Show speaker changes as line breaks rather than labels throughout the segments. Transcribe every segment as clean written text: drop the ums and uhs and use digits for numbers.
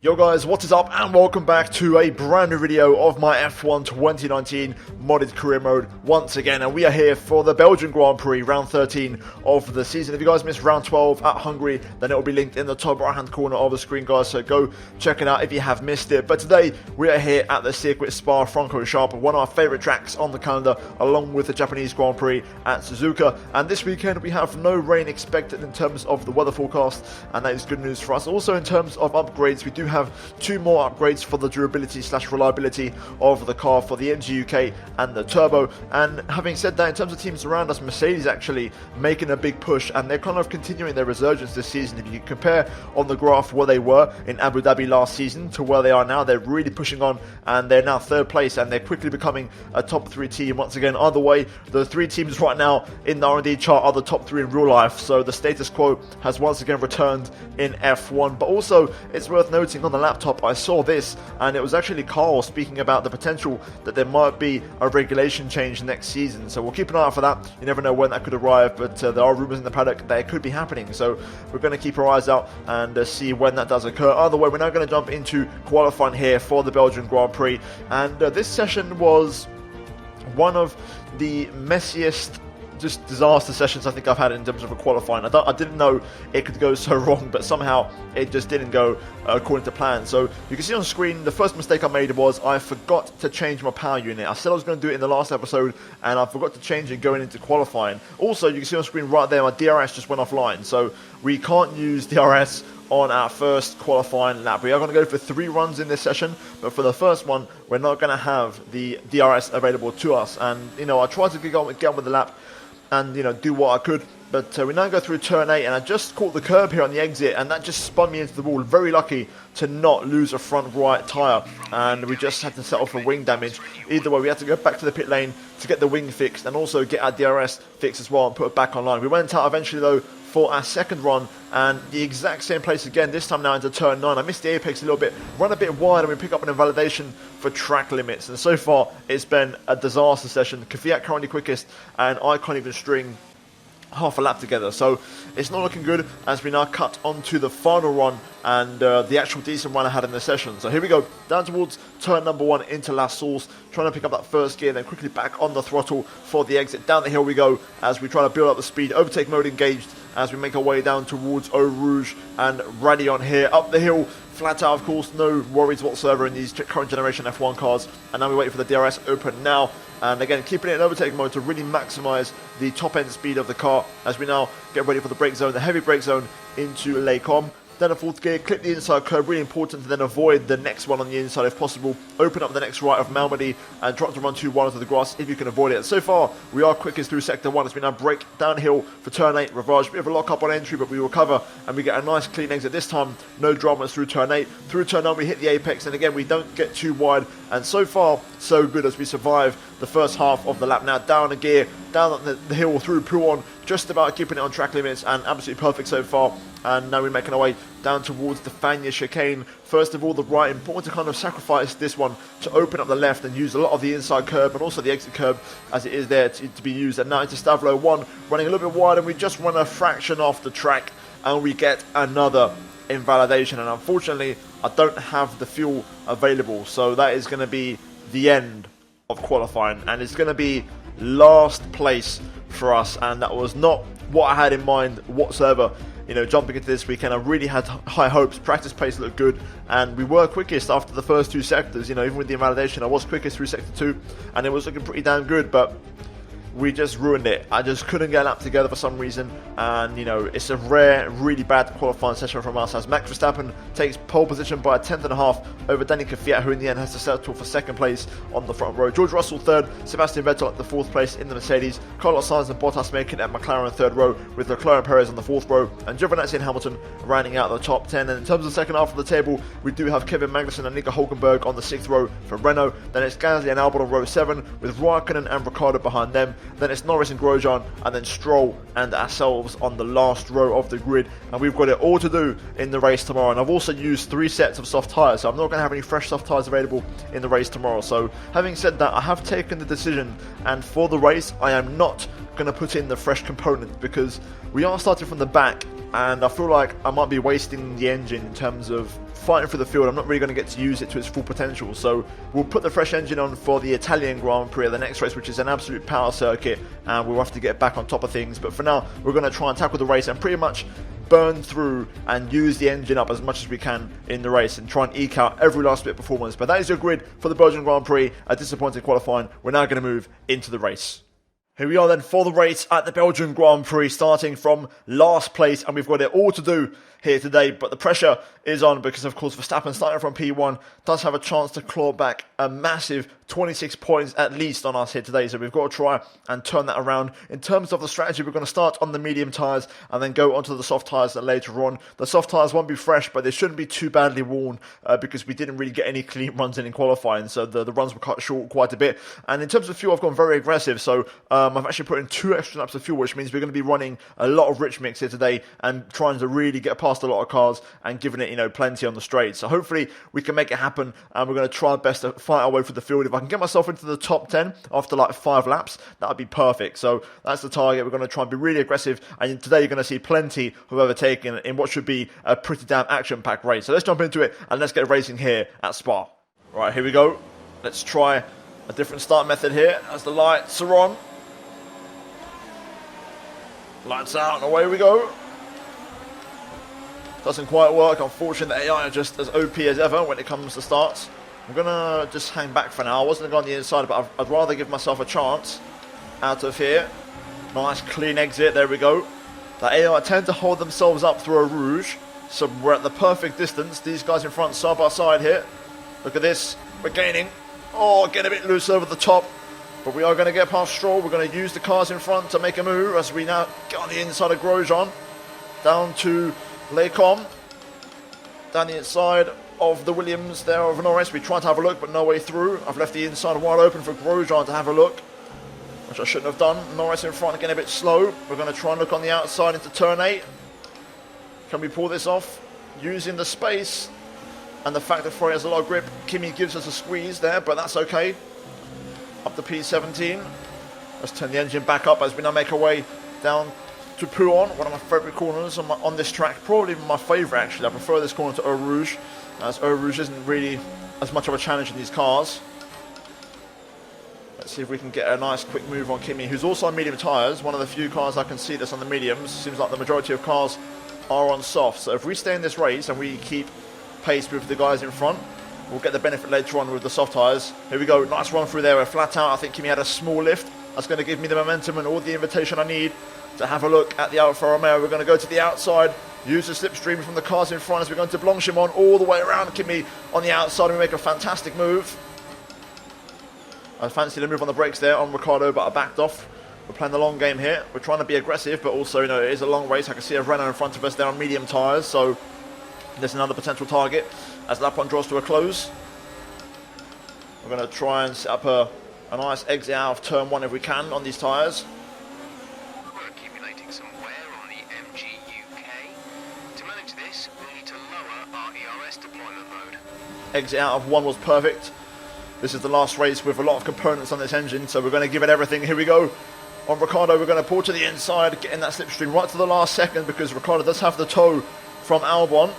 Yo guys, what is up and welcome back to a brand new video of my F1 2019 modded career mode once again, and we are here for the Belgian Grand Prix round 13 of the season. If you guys missed round 12 at Hungary, then it will be linked in the top right hand corner of the screen, guys, so go check it out if you have missed it. But today we are here at the Circuit Spa-Francorchamps, one of our favourite tracks on the calendar, along with the Japanese Grand Prix at Suzuka. And this weekend we have no rain expected in terms of the weather forecast, and that is good news for us. Also, in terms of upgrades, we do have two more upgrades for the durability / reliability of the car for the MG UK and the Turbo. And having said that, in terms of teams around us, Mercedes actually making a big push, and they're kind of continuing their resurgence this season. If you compare on the graph where they were in Abu Dhabi last season to where they are now, they're really pushing on, and they're now third place, and they're quickly becoming a top 3 team once again. Either way, the 3 teams right now in the R&D chart are the top 3 in real life, so the status quo has once again returned in F1. But also, it's worth noting, on the laptop I saw this, and it was actually Carl speaking about the potential that there might be a regulation change next season. So we'll keep an eye out for that. You never know when that could arrive, but there are rumours in the paddock that it could be happening, so we're going to keep our eyes out and see when that does occur. Either way, we're now going to jump into qualifying here for the Belgian Grand Prix, and this session was one of the messiest, just disaster sessions I think I've had in terms of a qualifying. I didn't know it could go so wrong, but somehow it just didn't go according to plan. So you can see on screen, the first mistake I made was I forgot to change my power unit. I said I was going to do it in the last episode, and I forgot to change it going into qualifying. Also, you can see on screen right there, my DRS just went offline, so we can't use DRS on our first qualifying lap. We are going to go for 3 runs in this session, but for the first one, we're not going to have the DRS available to us. And, you know, I tried to get on with the lap and, you know, do what I could, but we now go through turn 8, and I just caught the curb here on the exit, and that just spun me into the wall. Very lucky to not lose a front right tyre, and we just had to settle for wing damage. Either way, we had to go back to the pit lane to get the wing fixed, and also get our DRS fixed as well and put it back online. We went out eventually though for our second run, and the exact same place again, this time now into turn 9. I missed the apex a little bit, run a bit wide, and we pick up an invalidation for track limits. And so far, it's been a disaster session. Kvyat currently quickest, and I can't even string half a lap together, so it's not looking good as we now cut onto the final run and the actual decent run I had in the session. So here we go, down towards turn number 1 into La Source, trying to pick up that first gear, then quickly back on the throttle for the exit. Down the hill we go as we try to build up the speed. Overtake mode engaged as we make our way down towards Eau Rouge and Radion here. Up the hill, flat out, of course, no worries whatsoever in these current generation F1 cars. And now we wait for the DRS open now. And again, keeping it in overtake mode to really maximise the top end speed of the car as we now get ready for the brake zone, the heavy brake zone into Les Combes. Then a fourth gear, clip the inside curve, really important to then avoid the next one on the inside if possible. Open up the next right of Malmedy and drop to run 2 wide onto the grass if you can avoid it. So far, we are quickest through sector 1 as we now brake downhill for turn 8, Ravage. Bit of a lock up on entry, but we recover and we get a nice clean exit this time. No dramas through turn 8. Through turn 9, we hit the apex, and again, we don't get too wide. And so far, so good as we survive the first half of the lap. Now down a gear, down the hill through Pouon, just about keeping it on track limits, and absolutely perfect so far. And now we're making our way down towards the Fagnes chicane. First of all, the right, important to kind of sacrifice this one to open up the left and use a lot of the inside curb and also the exit curb as it is there to be used. And now into Stavlo 1, running a little bit wide, and we just run a fraction off the track and we get another invalidation. And unfortunately, I don't have the fuel available, so that is going to be the end of qualifying, and it's going to be last place for us, and that was not what I had in mind whatsoever. You know, jumping into this weekend, I really had high hopes. Practice pace looked good, and we were quickest after the first 2 sectors. You know, even with the invalidation, I was quickest through sector 2, and it was looking pretty damn good, but we just ruined it. I just couldn't get a lap together for some reason, and you know, it's a rare, really bad qualifying session from us as Max Verstappen takes pole position by a 10th.5 over Danny Kvyat, who in the end has to settle for second place on the front row. George Russell third, Sebastian Vettel at the 4th place in the Mercedes, Carlos Sainz and Bottas making it at McLaren 3rd row, with Leclerc and Perez on the 4th row, and Giovinazzi and Hamilton rounding out the top 10. And in terms of the second half of the table, we do have Kevin Magnussen and Nico Hulkenberg on the 6th row for Renault, then it's Gasly and Albon on row 7, with Raikkonen and Ricciardo behind them. Then it's Norris and Grosjean, and then Stroll and ourselves on the last row of the grid. And we've got it all to do in the race tomorrow. And I've also used 3 sets of soft tyres, so I'm not going to have any fresh soft tyres available in the race tomorrow. So having said that, I have taken the decision, and for the race, I am not going to put in the fresh component because we are starting from the back, and I feel like I might be wasting the engine in terms of fighting for the field, I'm not really going to get to use it to its full potential. So we'll put the fresh engine on for the Italian Grand Prix at the next race, which is an absolute power circuit, and we'll have to get back on top of things. But for now, we're going to try and tackle the race and pretty much burn through and use the engine up as much as we can in the race and try and eke out every last bit of performance. But that is your grid for the Belgian Grand Prix. A disappointing qualifying. We're now going to move into the race. Here we are then for the race at the Belgian Grand Prix, starting from last place, and we've got it all to do here today, but the pressure is on because, of course, Verstappen, starting from P1, does have a chance to claw back a massive 26 points at least on us here today, so we've got to try and turn that around. In terms of the strategy, we're going to start on the medium tyres and then go onto the soft tyres later on. The soft tyres won't be fresh, but they shouldn't be too badly worn because we didn't really get any clean runs in qualifying, so the runs were cut short quite a bit. And in terms of fuel, I've gone very aggressive, so I've actually put in 2 extra laps of fuel, which means we're going to be running a lot of rich mix here today and trying to really get past a lot of cars and giving it, plenty on the straight. So hopefully we can make it happen, and we're going to try our best to fight our way through the field. If I can get myself into the top 10 after like 5 laps, that would be perfect. So that's the target. We're going to try and be really aggressive, and today you're going to see plenty of overtaking in what should be a pretty damn action-packed race. So let's jump into it and let's get racing here at Spa. Right, here we go. Let's try a different start method here as the lights are on. Lights out and away we go. Doesn't quite work. Unfortunately, the AI are just as OP as ever when it comes to starts. I'm going to just hang back for now. I wasn't going to go on the inside, but I'd rather give myself a chance out of here. Nice clean exit. There we go. The AI tend to hold themselves up through a rouge, so we're at the perfect distance. These guys in front side by side here. Look at this. We're gaining. Oh, get a bit loose over the top. But we are going to get past Stroll. We're going to use the cars in front to make a move as we now get on the inside of Grosjean. Down to Lecom. Down the inside of the Williams there of Norris. We tried to have a look, but no way through. I've left the inside wide open for Grosjean to have a look, which I shouldn't have done. Norris in front, again a bit slow. We're going to try and look on the outside into turn 8. Can we pull this off? Using the space and the fact that Ferrari has a lot of grip. Kimi gives us a squeeze there, but that's okay. Up to P17. Let's turn the engine back up as we now make our way down to Pouon, one of my favourite corners on this track. Probably my favourite, actually. I prefer this corner to Eau Rouge, as Eau Rouge isn't really as much of a challenge in these cars. Let's see if we can get a nice quick move on Kimi, who's also on medium tyres. One of the few cars I can see that's on the mediums. Seems like the majority of cars are on soft. So if we stay in this race and we keep pace with the guys in front, we'll get the benefit later on with the soft tyres. Here we go, nice run through there. We're flat out. I think Kimi had a small lift. That's going to give me the momentum and all the invitation I need to have a look at the Alfa Romeo. We're going to go to the outside, use the slipstream from the cars in front as we're going to Blanchimont all the way around. Kimi on the outside, we make a fantastic move. I fancy the move on the brakes there on Ricciardo, but I backed off. We're playing the long game here. We're trying to be aggressive, but also, it is a long race. I can see a Renault in front of us there on medium tyres, so there's another potential target as lap 1 draws to a close. We're going to try and set up a nice exit out of turn 1 if we can on these tyres.
We're accumulating some wear on the MG UK. To manage this, we'll need to lower our ERS deployment mode.
Exit out of 1 was perfect. This is the last race with a lot of components on this engine, so we're going to give it everything. Here we go. On Ricciardo, we're going to pull to the inside, getting that slipstream right to the last second because Ricciardo does have the tow from Albon.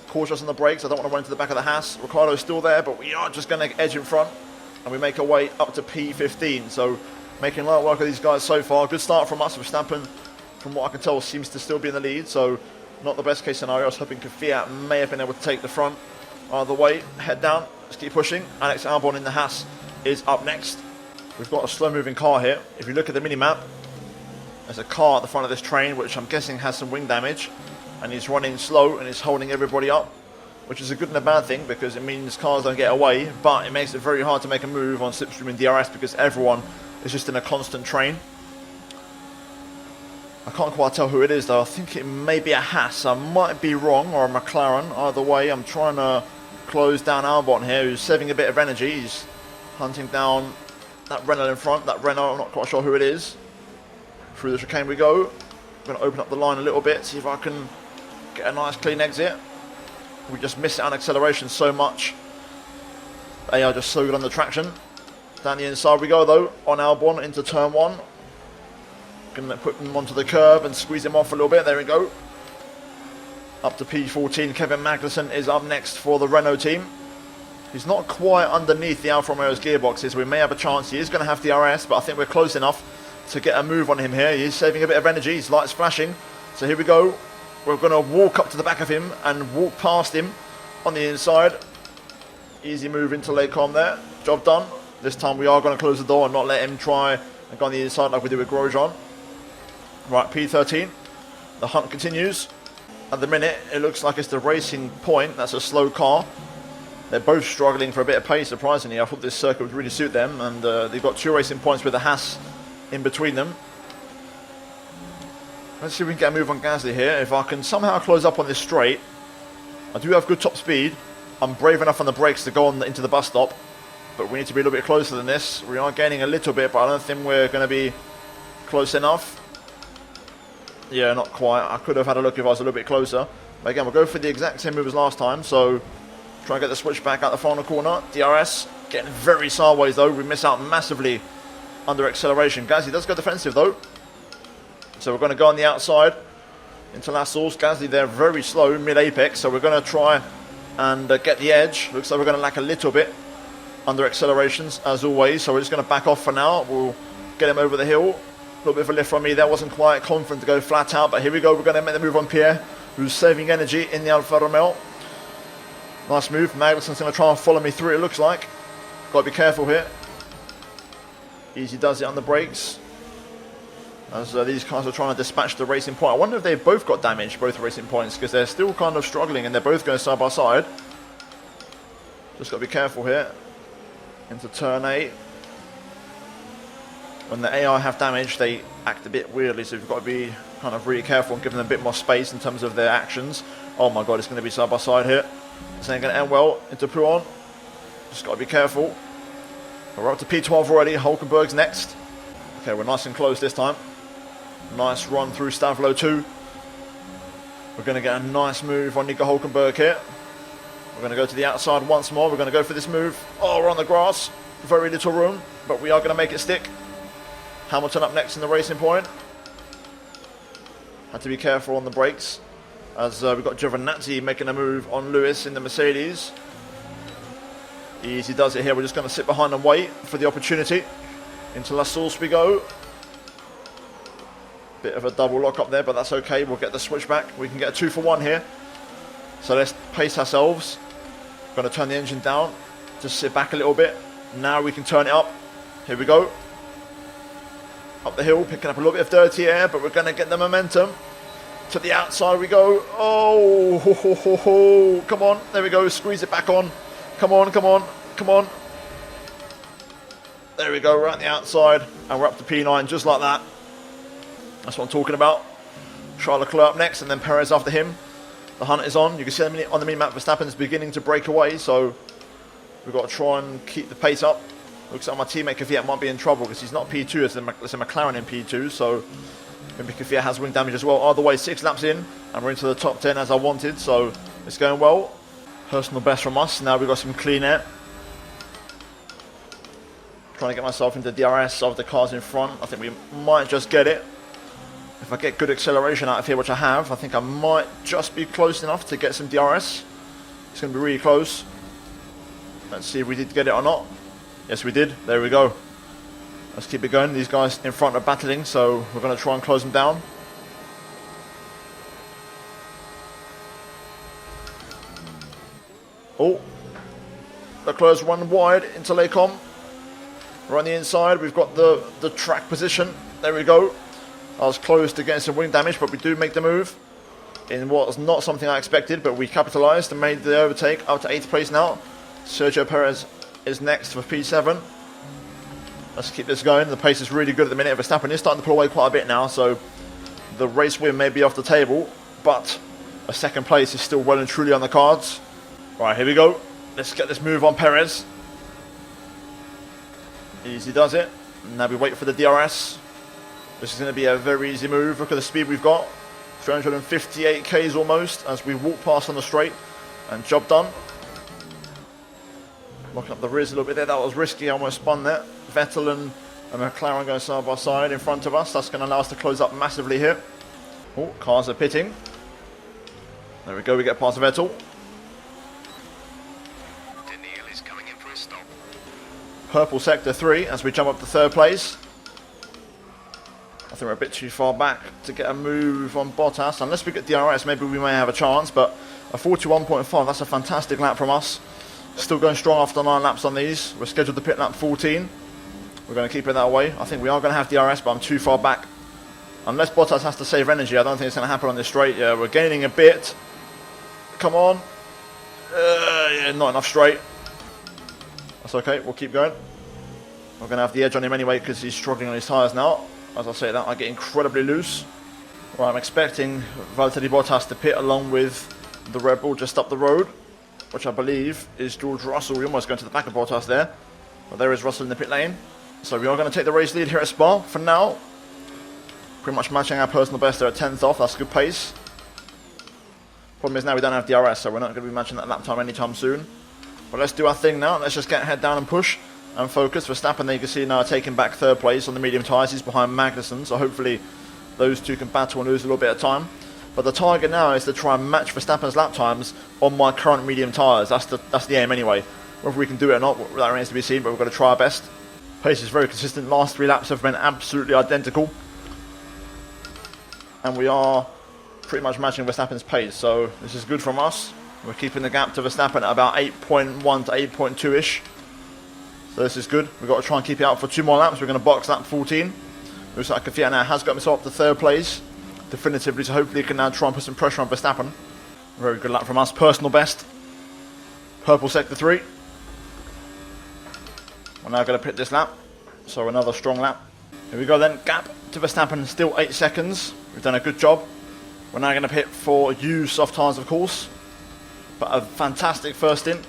Cautious on the brakes. I don't want to run into the back of the Haas. Ricciardo's still there, but we are just going to edge in front. And we make our way up to P15. So making light work of these guys so far. Good start from us. Verstappen, from what I can tell, seems to still be in the lead. So not the best case scenario. I was hoping Kvyat may have been able to take the front. Either way, head down. Let's keep pushing. Alex Albon in the Haas is up next. We've got a slow moving car here. If you look at the mini-map, there's a car at the front of this train, which I'm guessing has some wing damage. And he's running slow and he's holding everybody up, which is a good and a bad thing because it means cars don't get away, but it makes it very hard to make a move on slipstream and DRS because everyone is just in a constant train. I can't quite tell who it is though. I think it may be a Haas. I might be wrong, or a McLaren. Either way, I'm trying to close down Albon here, who's saving a bit of energy. He's hunting down that Renault in front. That Renault, I'm not quite sure who it is. Through the chicane we go. I'm going to open up the line a little bit, see if I can get a nice clean exit. We just miss it on acceleration so much. They are just so good on the traction. Down the inside we go though, on Albon into turn 1. Going to put him onto the curb and squeeze him off a little bit. There we go. Up to P14, Kevin Magnussen is up next for the Renault team. He's not quite underneath the Alfa Romeo's gearboxes. We may have a chance. He is going to have DRS, but I think we're close enough to get a move on him here. He is saving a bit of energy. His light's flashing. So here we go. We're going to walk up to the back of him and walk past him on the inside. Easy move into Lecom there. Job done. This time we are going to close the door and not let him try and go on the inside like we did with Grosjean. Right, P13. The hunt continues. At the minute, it looks like it's the Racing Point. That's a slow car. They're both struggling for a bit of pace, surprisingly. I thought this circuit would really suit them, and they've got 2 Racing Points with a Haas in between them. Let's see if we can get a move on Gasly here. If I can somehow close up on this straight, I do have good top speed. I'm brave enough on the brakes to go on into the bus stop, but we need to be a little bit closer than this. We are gaining a little bit, but I don't think we're going to be close enough. Yeah, not quite. I could have had a look if I was a little bit closer. But again, we'll go for the exact same move as last time, so try and get the switch back out the final corner. DRS, getting very sideways though. We miss out massively under acceleration. Gasly does go defensive though. So we're going to go on the outside into Lassalle's. Gasly there very slow, mid-apex. So we're going to try and get the edge. Looks like we're going to lack a little bit under accelerations as always. So we're just going to back off for now. We'll get him over the hill. A little bit of a lift from me. That wasn't quite confident to go flat out. But here we go. We're going to make the move on Pierre, who's saving energy in the Alfa Romeo. Nice move. Magnussen's going to try and follow me through, it looks like. Got to be careful here. Easy does it on the brakes. As these cars are trying to dispatch the Racing Point. I wonder if they've both got damage, both Racing Points, because they're still kind of struggling and they're both going side by side. Just got to be careful here. Into turn 8. When the AI have damage, they act a bit weirdly, so you've got to be kind of really careful and give them a bit more space in terms of their actions. Oh my god, it's going to be side by side here. This ain't going to end well. Into Pouon. Just got to be careful. We're up to P12 already. Hulkenberg's next. Okay, we're nice and close this time. Nice run through Stavlo 2. We're going to get a nice move on Nico Hulkenberg here. We're going to go to the outside once more. We're going to go for this move. Oh, we're on the grass. Very little room, but we are going to make it stick. Hamilton up next in the Racing Point. Had to be careful on the brakes, as we've got Giovinazzi making a move on Lewis in the Mercedes. Easy does it here. We're just going to sit behind and wait for the opportunity. Into Lassalle's we go. Bit of a double lock up there, but that's okay. We'll get the switch back. We can get a 2 for 1 here. So let's pace ourselves. Going to turn the engine down. Just sit back a little bit. Now we can turn it up. Here we go. Up the hill, picking up a little bit of dirty air, but we're going to get the momentum. To the outside we go. Oh, ho, ho, ho, ho. Come on. There we go. Squeeze it back on. Come on, come on, come on. There we go. We're at the outside, and we're up to P9 just like that. That's what I'm talking about. Charles Leclerc up next, and then Perez after him. The hunt is on. You can see on the mini-map Verstappen's beginning to break away, so we've got to try and keep the pace up. Looks like my teammate Kvyat might be in trouble because he's not P2, it's a McLaren in P2, so maybe Kvyat has wing damage as well. Either way, 6 laps in, and we're into the top 10 as I wanted, so it's going well. Personal best from us. Now we've got some clean air. Trying to get myself into DRS of the cars in front. I think we might just get it. If I get good acceleration out of here, which I have, I think I might just be close enough to get some DRS. It's going to be really close. Let's see if we did get it or not. Yes, we did. There we go. Let's keep it going. These guys in front are battling, so we're going to try and close them down. Oh, Leclerc's run wide into Lecom. We're on the inside. We've got the track position. There we go. I was close to getting some wing damage, but we do make the move in what was not something I expected, but we capitalised and made the overtake up to 8th place now. Sergio Perez is next for P7. Let's keep this going. The pace is really good at the minute. Verstappen is starting to pull away quite a bit now, so the race win may be off the table, but a 2nd place is still well and truly on the cards. Right, here we go. Let's get this move on Perez. Easy does it. Now we wait for the DRS. This is going to be a very easy move. Look at the speed we've got. 358 Ks almost as we walk past on the straight. And job done. Locking up the rears a little bit there. That was risky. I almost spun there. Vettel and McLaren going side by side in front of us. That's going to allow us to close up massively here. Oh, cars are pitting. There we go, we get past Vettel.
Daniil is coming in for a stop.
Purple sector 3 as we jump up to 3rd place. I think we're a bit too far back to get a move on Bottas. Unless we get DRS, maybe we may have a chance, but a 41.5, that's a fantastic lap from us. Still going strong after 9 laps on these. We're scheduled to pit lap 14. We're going to keep it that way. I think we are going to have DRS, but I'm too far back. Unless Bottas has to save energy, I don't think it's going to happen on this straight. Yeah, we're gaining a bit. Come on. Yeah, not enough straight. That's okay, we'll keep going. We're going to have the edge on him anyway because he's struggling on his tyres now. As I say that, I get incredibly loose. Right, I'm expecting Valtteri Bottas to pit along with the Red Bull just up the road, which I believe is George Russell. We're almost going to the back of Bottas there. But there is Russell in the pit lane. So we are going to take the race lead here at Spa for now. Pretty much matching our personal best there at 10th off. That's a good pace. Problem is now we don't have DRS, so we're not going to be matching that lap time anytime soon. But let's do our thing now. Let's just get head down and push and focus. Verstappen, there you can see now taking back 3rd place on the medium tyres. He's behind Magnussen, so hopefully those two can battle and lose a little bit of time. But the target now is to try and match Verstappen's lap times on my current medium tyres. That's the aim anyway. Whether we can do it or not, that remains to be seen, but we've got to try our best. Pace is very consistent. Last 3 laps have been absolutely identical. And we are pretty much matching Verstappen's pace, so this is good from us. We're keeping the gap to Verstappen at about 8.1 to 8.2-ish. So this is good. We've got to try and keep it out for 2 more laps. We're going to box lap 14. Looks like Fiat now has got himself up to 3rd place definitively, so hopefully he can now try and put some pressure on Verstappen. Very good lap from us. Personal best. Purple sector 3. We're now going to pit this lap, so another strong lap. Here we go then. Gap to Verstappen, still 8 seconds. We've done a good job. We're now going to pit for used soft tyres, of course. But a fantastic first stint.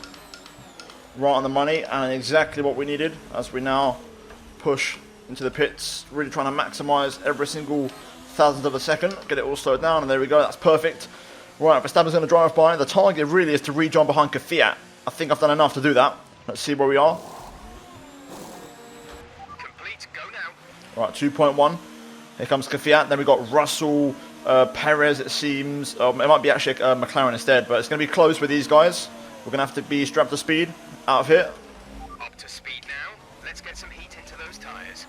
Right on the money and exactly what we needed as we now push into the pits. Really trying to maximise every single thousandth of a second. Get it all slowed down, and there we go. That's perfect. Right, Verstappen's going to drive by. The target really is to rejoin behind Fiat. I think I've done enough to do that. Let's see where we are.
Complete, go now.
Right, 2.1. Here comes Fiat. Then we've got Russell, Perez, it seems. It might be actually McLaren instead, but it's going to be close with these guys. We're going to have to be strapped to speed out of here.
Up to speed now. Let's get some heat into those tyres.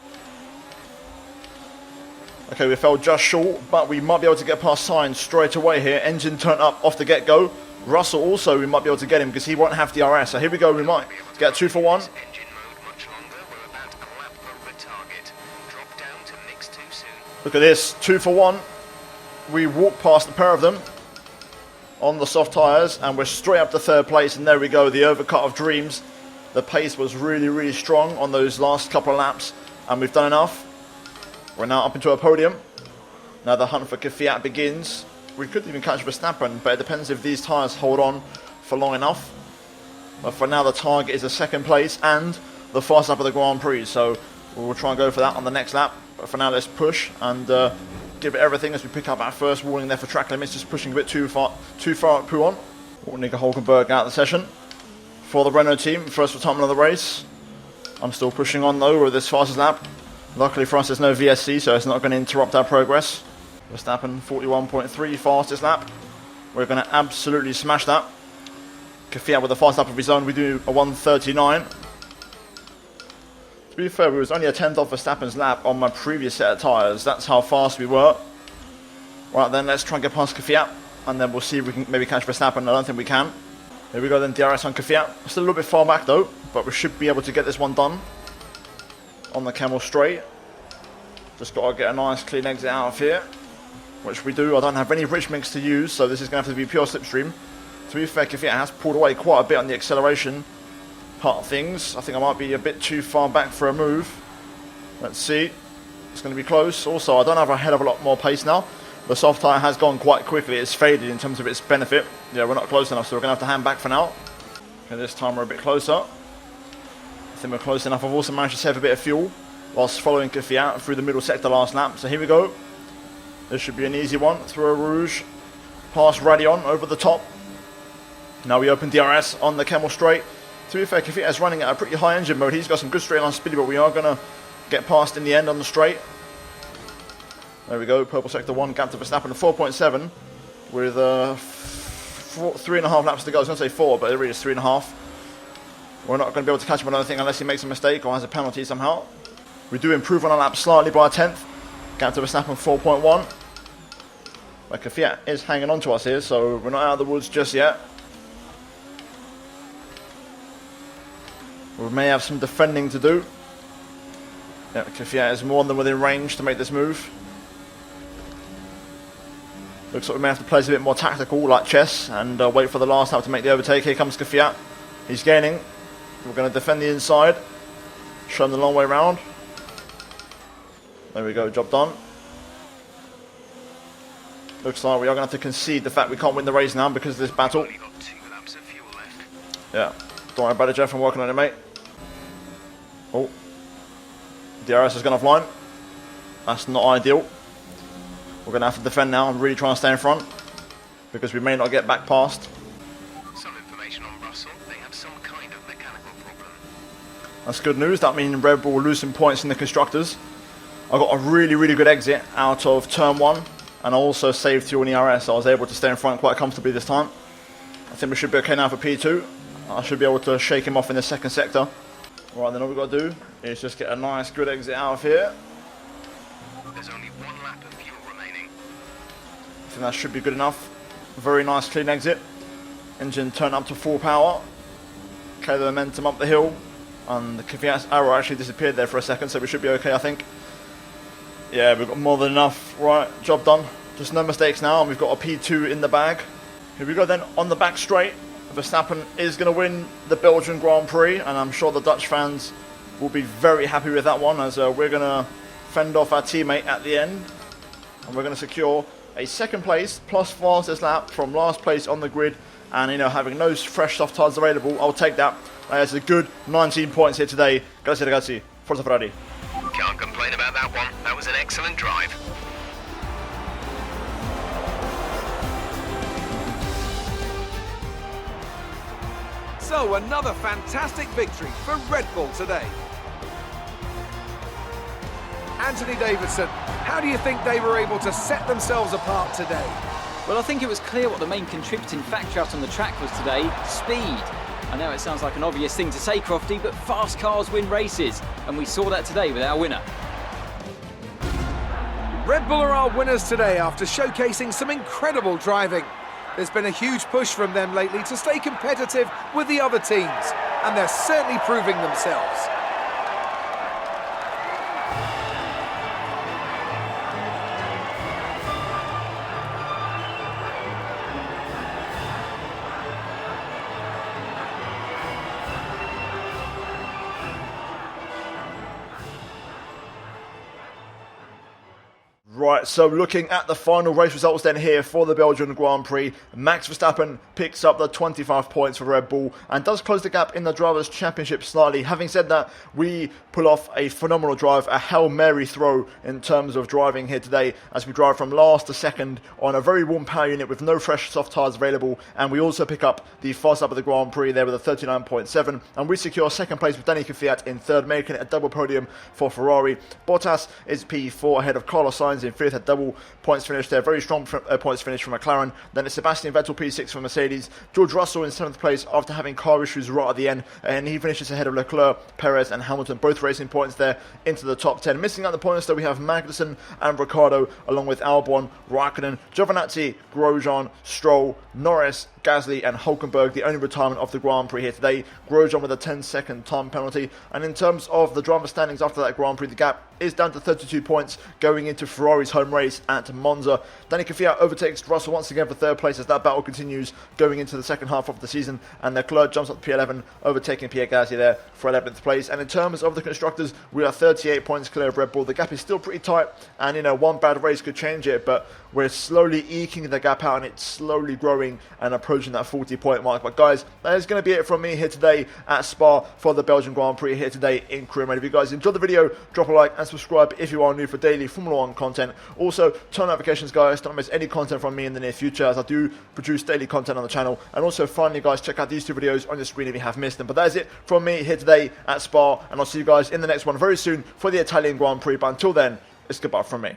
Okay, we fell just short, but we might be able to get past Sainz straight away here. Engine turned up off the get-go. Russell also, we might be able to get him because he won't have DRS. So here we go, we might get 2 for 1.
Engine mode much longer. We're about a lap over target. Drop down to mix too soon.
Look at this, 2 for 1. We walk past the pair of them on the soft tyres, and we're straight up to 3rd place, and there we go, the overcut of dreams. The pace was really, really strong on those last couple of laps, and we've done enough. We're now up into a podium. Now the hunt for Fiat begins. We could even catch Verstappen, but it depends if these tyres hold on for long enough. But for now, the target is a 2nd place and the fastest lap of the Grand Prix, so we'll try and go for that on the next lap. But for now, let's push and give it everything as we pick up our first warning there for track limits, just pushing a bit too far at Pouon. Nico Hulkenberg out of the session for the Renault team, first retirement of the race. I'm still pushing on though with this fastest lap. Luckily for us, there's no VSC, so it's not going to interrupt our progress. Verstappen 41.3 fastest lap. We're going to absolutely smash that. Fiat with the fast lap of his own, we do a 1:39. To be fair, we was only a 10th off Verstappen's lap on my previous set of tyres. That's how fast we were. Right then, let's try and get past Fiat, and then we'll see if we can maybe catch Verstappen. I don't think we can. Here we go then, DRS on Fiat. Still a little bit far back though, but we should be able to get this one done on the Camel straight. Just got to get a nice clean exit out of here, which we do. I don't have any rich mix to use, so this is going to have to be pure slipstream. To be fair, Fiat has pulled away quite a bit on the acceleration part of things. I think I might be a bit too far back for a move. Let's see. It's going to be close. Also, I don't have a hell of a lot more pace now. The soft tyre has gone quite quickly. It's faded in terms of its benefit. Yeah, we're not close enough, so we're going to have to hand back for now. Okay, this time we're a bit closer. I think we're close enough. I've also managed to save a bit of fuel whilst following Fiat through the middle sector last lap. So here we go. This should be an easy one. Through a Rouge, past Radeon over the top. Now we open DRS on the Camel straight. To be fair, Fiat is running at a pretty high engine mode. He's got some good straight line speed, but we are going to get past in the end on the straight. There we go, purple sector 1, gap to Verstappen 4.7 with 3.5 laps to go. I was going to say 4, but it really is 3.5. We're not going to be able to catch him on anything unless he makes a mistake or has a penalty somehow. We do improve on our lap slightly by a 10th. Gap to Verstappen 4.1. But Kvyat is hanging on to us here, so we're not out of the woods just yet. We may have some defending to do. Yeah, Kvyat is more than within range to make this move. Looks like we may have to play a bit more tactical, like chess, and wait for the last lap to make the overtake. Here comes Kvyat. He's gaining. We're going to defend the inside. Show him the long way round. There we go, job done. Looks like we are going to have to concede the fact we can't win the race now because of this battle.
Only got 2 laps of fuel left.
Yeah, don't worry about it, Jeff. I'm working on it, mate. Oh, DRS has gone offline. That's not ideal. We're going to have to defend now and really try and stay in front because we may not get back past.
Some information on Russell. They have some kind of mechanical problem.
That's good news. That means Red Bull will lose some points in the constructors. I got a really, really good exit out of turn 1, and I also saved fuel in the ERS, so I was able to stay in front quite comfortably this time. I think we should be okay now for P2. I should be able to shake him off in the second sector. Alright, then all we've got to do is just get a nice, good exit out of here.
There's only 1 lap of fuel remaining.
I think that should be good enough. Very nice, clean exit. Engine turned up to full power. Okay, the momentum up the hill. And the Kvyat's arrow actually disappeared there for a second, so we should be okay, I think. Yeah, we've got more than enough. Right, job done. Just no mistakes now, and we've got a P2 in the bag. Here we go then, on the back straight. Verstappen is going to win the Belgian Grand Prix, and I'm sure the Dutch fans will be very happy with that one, as we're going to fend off our teammate at the end. And we're going to secure a second place, plus fastest lap from last place on the grid. And, you know, having no fresh soft tyres available, I'll take that. It's a good 19 points here today. Grazie ragazzi. Forza Ferrari.
Can't complain about that one. That was an excellent drive.
So another fantastic victory for Red Bull today. Anthony Davidson, how do you think they were able to set themselves apart today?
Well, I think it was clear what the main contributing factor out on the track was today: speed. I know it sounds like an obvious thing to say, Crofty, but fast cars win races, and we saw that today with our winner.
Red Bull are our winners today after showcasing some incredible driving. There's been a huge push from them lately to stay competitive with the other teams, and they're certainly proving themselves.
Right, so looking at the final race results then here for the Belgian Grand Prix, Max Verstappen picks up the 25 points for Red Bull and does close the gap in the Drivers' Championship slightly. Having said that, we pull off a phenomenal drive, a Hail Mary throw in terms of driving here today, as we drive from last to second on a very warm power unit with no fresh soft tyres available, and we also pick up the fast lap of the Grand Prix there with a 39.7, and we secure second place with Danny Kvyat in third, making it a double podium for Ferrari. Bottas is P4 ahead of Carlos Sainz in fifth, a double points finish there, very strong points finish from McLaren. Then it's Sebastian Vettel P6 for Mercedes, George Russell in 7th place after having car issues right at the end, and he finishes ahead of Leclerc, Perez and Hamilton, both racing points there into the top 10. Missing out the points though, we have Magnussen and Ricciardo, along with Albon, Raikkonen, Giovinazzi, Grosjean, Stroll, Norris, Gasly and Hulkenberg, the only retirement of the Grand Prix here today. Grosjean with a 10-second time penalty. And in terms of the driver standings after that Grand Prix, the gap is down to 32 points going into Ferrari's home race at Monza. Danny Kvyat overtakes Russell once again for third place as that battle continues going into the second half of the season. And Leclerc jumps up to P11, overtaking Pierre Gasly there for 11th place. And in terms of the constructors, we are 38 points clear of Red Bull. The gap is still pretty tight, and you know, one bad race could change it, but we're slowly eking the gap out, and it's slowly growing and approaching that 40-point mark. But guys, that is going to be it from me here today at Spa for the Belgian Grand Prix here today in career mode. If you guys enjoyed the video, drop a like and subscribe if you are new for daily Formula 1 content. Also, turn notifications, guys, don't miss any content from me in the near future, as I do produce daily content on the channel. And also, finally, guys, check out these two videos on your screen if you have missed them. But that is it from me here today at Spa, and I'll see you guys in the next one very soon for the Italian Grand Prix. But until then, it's goodbye from me.